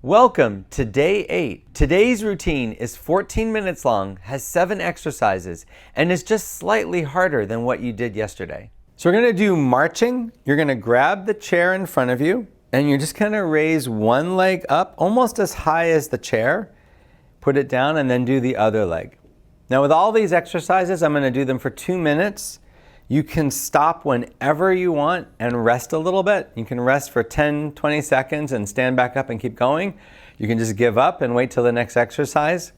Welcome to day 8. Today's routine is 14 minutes long, has 7 exercises, and is just slightly harder than what you did yesterday. So we're going to do marching. You're going to grab the chair in front of you, and you're just going to raise one leg up almost as high as the chair. Put it down and then do the other leg. Now with all these exercises, I'm going to do them for 2 minutes. You can stop whenever you want and rest a little bit. You can rest for 10, 20 seconds and stand back up and keep going. You can just give up and wait till the next exercise.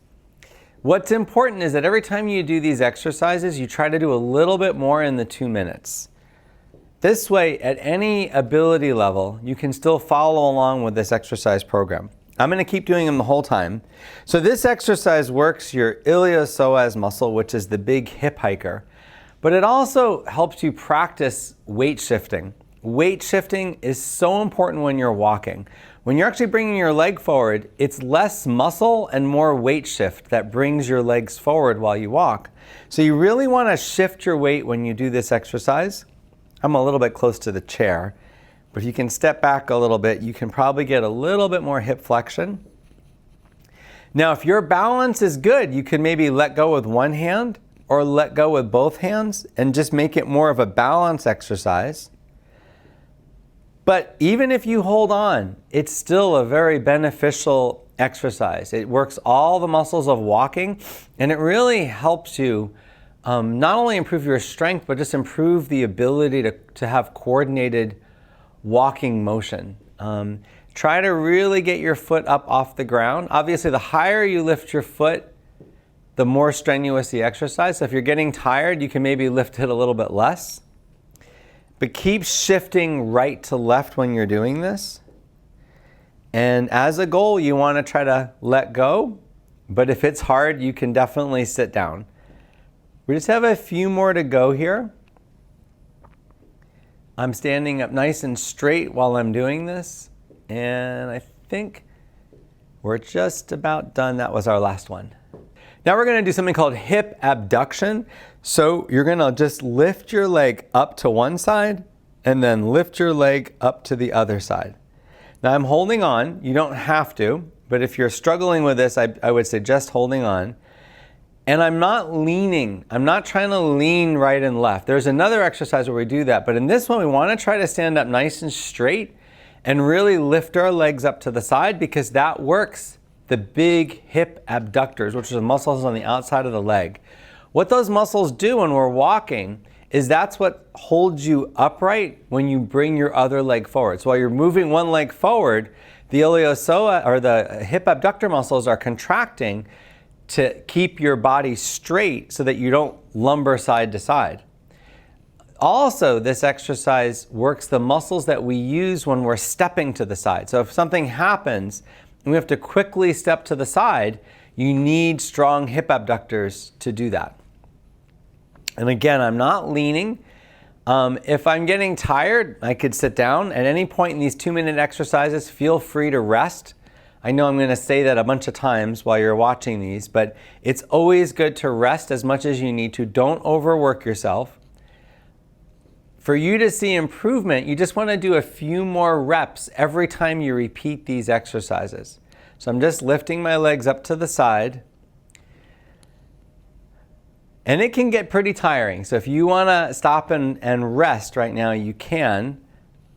What's important is that every time you do these exercises, you try to do a little bit more in the 2 minutes. This way, at any ability level, you can still follow along with this exercise program. I'm going to keep doing them the whole time. So this exercise works your iliopsoas muscle, which is the big hip hiker. But it also helps you practice weight shifting. Weight shifting is so important when you're walking. When you're actually bringing your leg forward, it's less muscle and more weight shift that brings your legs forward while you walk. So you really want to shift your weight when you do this exercise. I'm a little bit close to the chair, but if you can step back a little bit, you can probably get a little bit more hip flexion. Now, if your balance is good, you can maybe let go with one hand or let go with both hands and just make it more of a balance exercise. But even if you hold on, it's still a very beneficial exercise. It works all the muscles of walking, and it really helps you not only improve your strength, but just improve the ability to have coordinated walking motion. Try to really get your foot up off the ground. Obviously, the higher you lift your foot, the more strenuous the exercise. So if you're getting tired, you can maybe lift it a little bit less. But keep shifting right to left when you're doing this. And as a goal, you want to try to let go. But if it's hard, you can definitely sit down. We just have a few more to go here. I'm standing up nice and straight while I'm doing this. And I think we're just about done. That was our last one. Now we're going to do something called hip abduction. So you're going to just lift your leg up to one side and then lift your leg up to the other side. Now I'm holding on. You don't have to, but if you're struggling with this, I would say just holding on. And I'm not leaning. I'm not trying to lean right and left. There's another exercise where we do that, but in this one we want to try to stand up nice and straight and really lift our legs up to the side, because that works the big hip abductors, which are the muscles on the outside of the leg. What those muscles do when we're walking is that's what holds you upright when you bring your other leg forward. So while you're moving one leg forward, the iliopsoas or the hip abductor muscles are contracting to keep your body straight so that you don't lumber side to side. Also, this exercise works the muscles that we use when we're stepping to the side. So if something happens and we have to quickly step to the side, you need strong hip abductors to do that. And again, I'm not leaning. If I'm getting tired, I could sit down. At any point in these 2-minute exercises, feel free to rest. I know I'm going to say that a bunch of times while you're watching these, but it's always good to rest as much as you need to. Don't overwork yourself. For you to see improvement, you just want to do a few more reps every time you repeat these exercises. So I'm just lifting my legs up to the side. And it can get pretty tiring. So if you want to stop and rest right now, you can.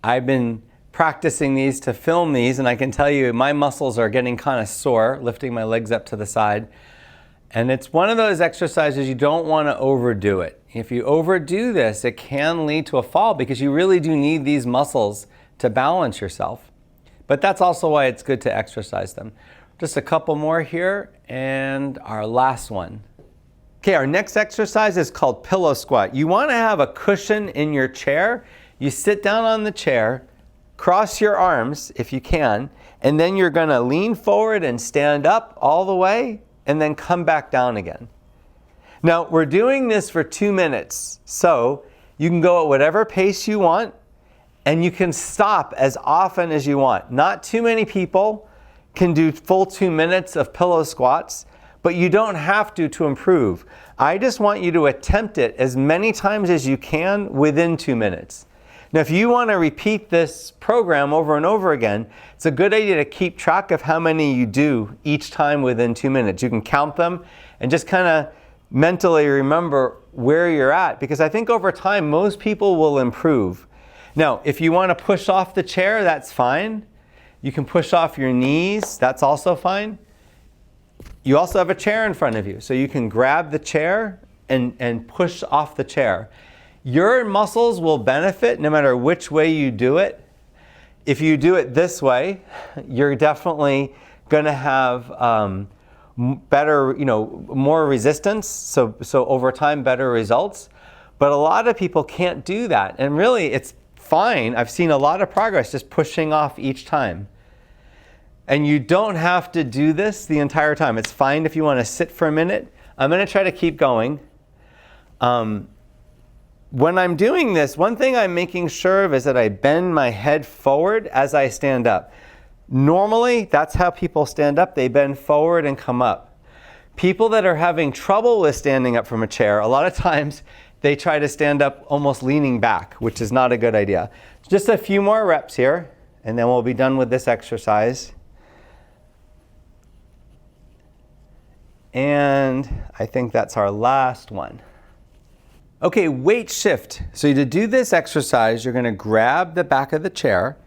I've been practicing these to film these, and I can tell you my muscles are getting kind of sore, lifting my legs up to the side. And it's one of those exercises you don't want to overdo it. If you overdo this, it can lead to a fall, because you really do need these muscles to balance yourself. But that's also why it's good to exercise them. Just a couple more here, and our last one. Okay, our next exercise is called pillow squat. You want to have a cushion in your chair. You sit down on the chair, cross your arms if you can, and then you're going to lean forward and stand up all the way, and then come back down again. Now, we're doing this for 2 minutes, so you can go at whatever pace you want, and you can stop as often as you want. Not too many people can do full 2 minutes of pillow squats, but you don't have to improve. I just want you to attempt it as many times as you can within 2 minutes. Now, if you want to repeat this program over and over again, it's a good idea to keep track of how many you do each time within 2 minutes. You can count them and just kind of mentally remember where you're at, because I think over time most people will improve. Now, if you want to push off the chair, that's fine. You can push off your knees, that's also fine. You also have a chair in front of you, so you can grab the chair and push off the chair. Your muscles will benefit no matter which way you do it. If you do it this way, you're definitely going to have better, more resistance, so over time better results. But a lot of people can't do that, and really it's fine. I've seen a lot of progress just pushing off each time. And you don't have to do this the entire time. It's fine if you want to sit for a minute. I'm going to try to keep going. When I'm doing this, one thing I'm making sure of is that I bend my head forward as I stand up. Normally, that's how people stand up. They bend forward and come up. People that are having trouble with standing up from a chair, a lot of times they try to stand up almost leaning back, which is not a good idea. Just a few more reps here, and then we'll be done with this exercise. And I think that's our last one. Okay, weight shift. So to do this exercise, you're going to grab the back of the chair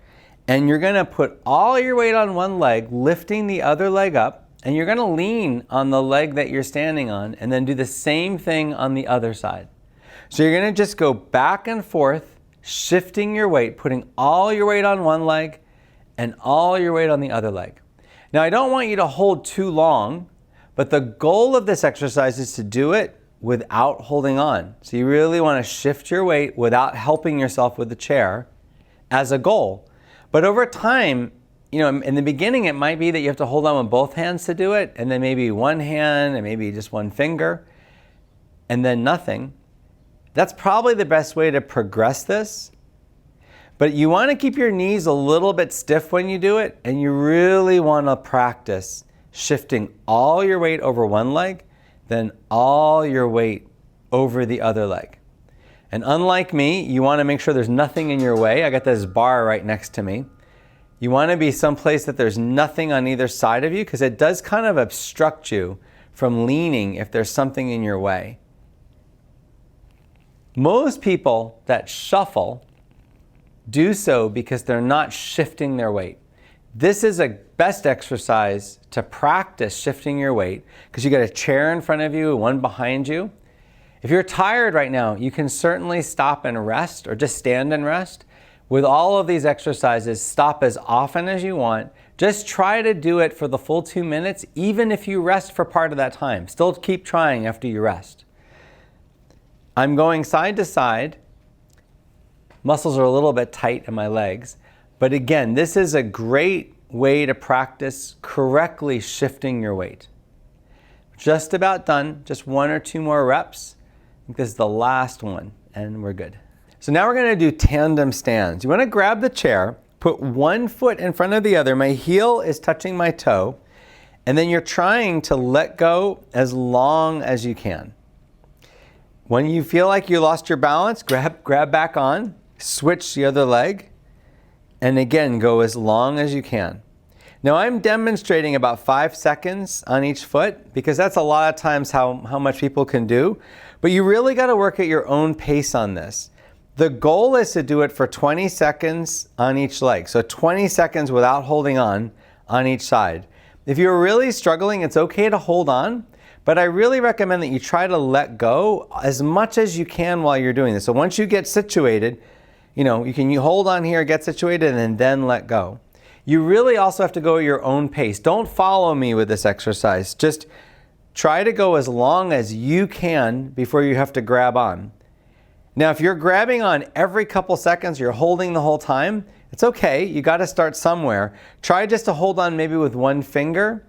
and you're going to put all your weight on one leg, lifting the other leg up, and you're going to lean on the leg that you're standing on and then do the same thing on the other side. So you're going to just go back and forth, shifting your weight, putting all your weight on one leg and all your weight on the other leg. Now, I don't want you to hold too long, but the goal of this exercise is to do it without holding on. So you really want to shift your weight without helping yourself with the chair as a goal. But over time, in the beginning it might be that you have to hold on with both hands to do it, and then maybe one hand and maybe just one finger, and then nothing. That's probably the best way to progress this. But you want to keep your knees a little bit stiff when you do it, and you really want to practice shifting all your weight over one leg, then all your weight over the other leg. And unlike me, you want to make sure there's nothing in your way. I got this bar right next to me. You want to be someplace that there's nothing on either side of you, because it does kind of obstruct you from leaning if there's something in your way. Most people that shuffle do so because they're not shifting their weight. This is a best exercise to practice shifting your weight, because you got a chair in front of you, one behind you. If you're tired right now, you can certainly stop and rest, or just stand and rest. With all of these exercises, stop as often as you want. Just try to do it for the full 2 minutes, even if you rest for part of that time. Still keep trying after you rest. I'm going side to side. Muscles are a little bit tight in my legs. But again, this is a great way to practice correctly shifting your weight. Just about done. Just 1 or 2 more reps. I think this is the last one, and we're good. So now we're going to do tandem stands. You want to grab the chair, put one foot in front of the other. My heel is touching my toe, and then you're trying to let go as long as you can. When you feel like you lost your balance, grab back on, switch the other leg, and again, go as long as you can. Now I'm demonstrating about 5 seconds on each foot, because that's a lot of times how much people can do. But you really got to work at your own pace on this. The goal is to do it for 20 seconds on each leg. So 20 seconds without holding on each side. If you're really struggling, it's okay to hold on, but I really recommend that you try to let go as much as you can while you're doing this. So once you get situated, you can hold on here, get situated, and then let go. You really also have to go at your own pace. Don't follow me with this exercise. Just try to go as long as you can before you have to grab on. Now, if you're grabbing on every couple seconds, you're holding the whole time, it's okay. You got to start somewhere. Try just to hold on maybe with one finger,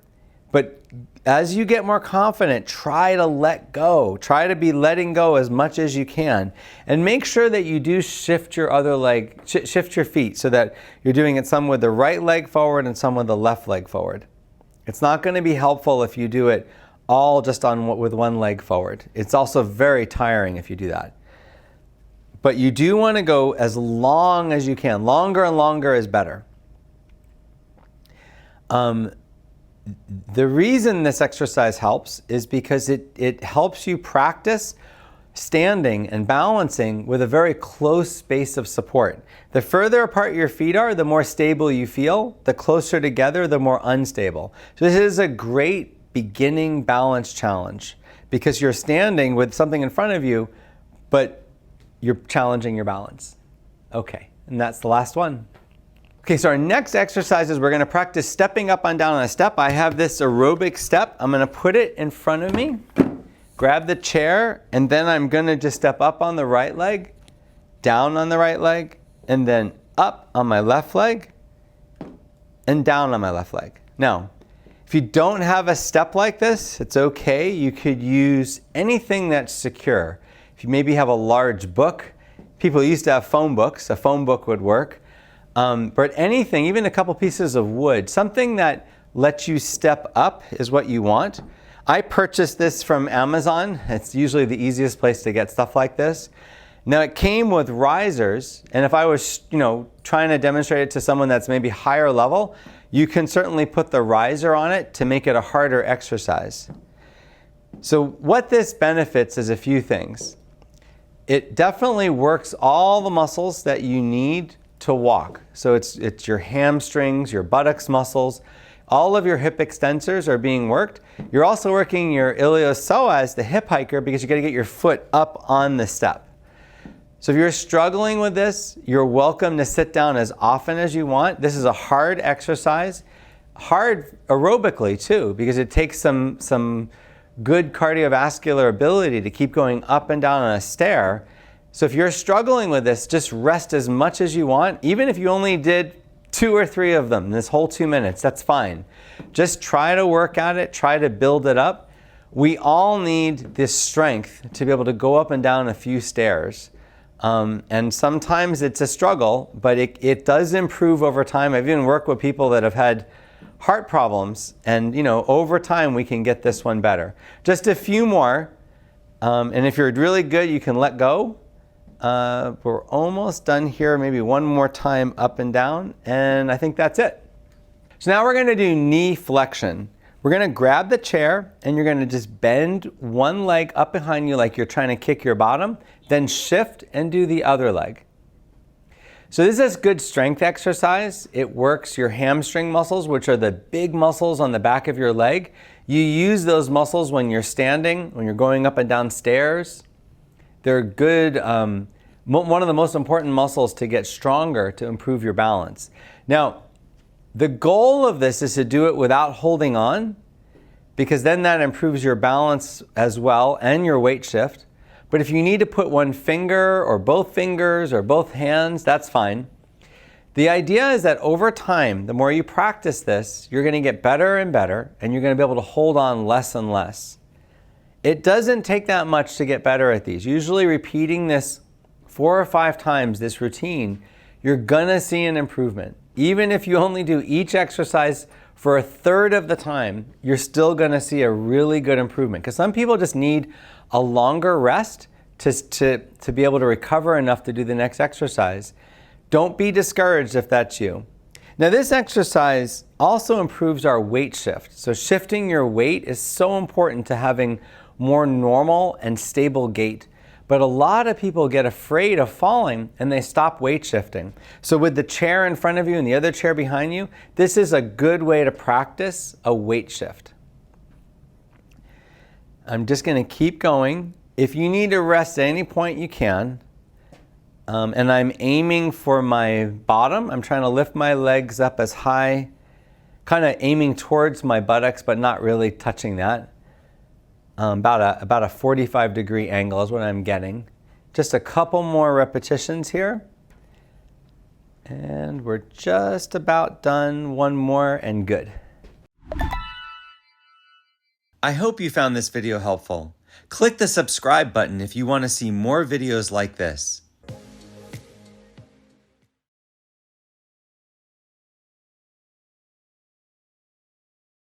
but as you get more confident, try to let go. Try to be letting go as much as you can. And make sure that you do shift your other leg, shift your feet, so that you're doing it some with the right leg forward and some with the left leg forward. It's not going to be helpful if you do it all just with one leg forward. It's also very tiring if you do that. but you do want to go as long as you can. Longer and longer is better. The reason this exercise helps is because it helps you practice standing and balancing with a very close space of support. The further apart your feet are, the more stable you feel. The closer together, the more unstable. So this is a great beginning balance challenge because you're standing with something in front of you, but you're challenging your balance. Okay, and that's the last one. Okay, so our next exercise is we're going to practice stepping up and down on a step. I have this aerobic step. I'm going to put it in front of me, grab the chair, and then I'm going to just step up on the right leg, down on the right leg, and then up on my left leg, and down on my left leg. Now, if you don't have a step like this, it's okay. You could use anything that's secure. If you maybe have a large book, people used to have phone books. A phone book would work. But anything, even a couple pieces of wood, something that lets you step up is what you want. I purchased this from Amazon. It's usually the easiest place to get stuff like this. Now it came with risers, and if I was, trying to demonstrate it to someone that's maybe higher level, you can certainly put the riser on it to make it a harder exercise. So what this benefits is a few things. It definitely works all the muscles that you need to walk. So it's your hamstrings, your buttocks muscles, all of your hip extensors are being worked. You're also working your iliopsoas, the hip hiker, because you got to get your foot up on the step. So if you're struggling with this, you're welcome to sit down as often as you want. This is a hard exercise, hard aerobically too, because it takes some good cardiovascular ability to keep going up and down on a stair. So if you're struggling with this, just rest as much as you want. Even if you only did 2 or 3 of them this whole 2 minutes, that's fine. Just try to work at it, try to build it up. We all need this strength to be able to go up and down a few stairs. And sometimes it's a struggle, but it does improve over time. I've even worked with people that have had heart problems, and over time we can get this one better. Just a few more, and if you're really good, you can let go. We're almost done here. Maybe one more time up and down, and I think that's it. So now we're going to do knee flexion. We're going to grab the chair, and you're going to just bend one leg up behind you like you're trying to kick your bottom, then shift and do the other leg. So this is good strength exercise. It works your hamstring muscles, which are the big muscles on the back of your leg. You use those muscles when you're standing, when you're going up and down stairs. They're good, one of the most important muscles to get stronger to improve your balance. Now, the goal of this is to do it without holding on, because then that improves your balance as well and your weight shift. But if you need to put one finger or both fingers or both hands, that's fine. The idea is that over time, the more you practice this, you're going to get better and better, and you're going to be able to hold on less and less. It doesn't take that much to get better at these. Usually repeating this 4 or 5 times, this routine, you're gonna see an improvement. Even if you only do each exercise for 1/3 of the time, you're still gonna see a really good improvement. Because some people just need a longer rest to be able to recover enough to do the next exercise. Don't be discouraged if that's you. Now this exercise also improves our weight shift. So shifting your weight is so important to having more normal and stable gait. But a lot of people get afraid of falling and they stop weight shifting. So with the chair in front of you and the other chair behind you, this is a good way to practice a weight shift. I'm just going to keep going. If you need to rest at any point, you can. And I'm aiming for my bottom. I'm trying to lift my legs up as high, kind of aiming towards my buttocks, but not really touching that. About a 45-degree angle is what I'm getting. Just a couple more repetitions here. And we're just about done. One more and good. I hope you found this video helpful. Click the subscribe button if you want to see more videos like this.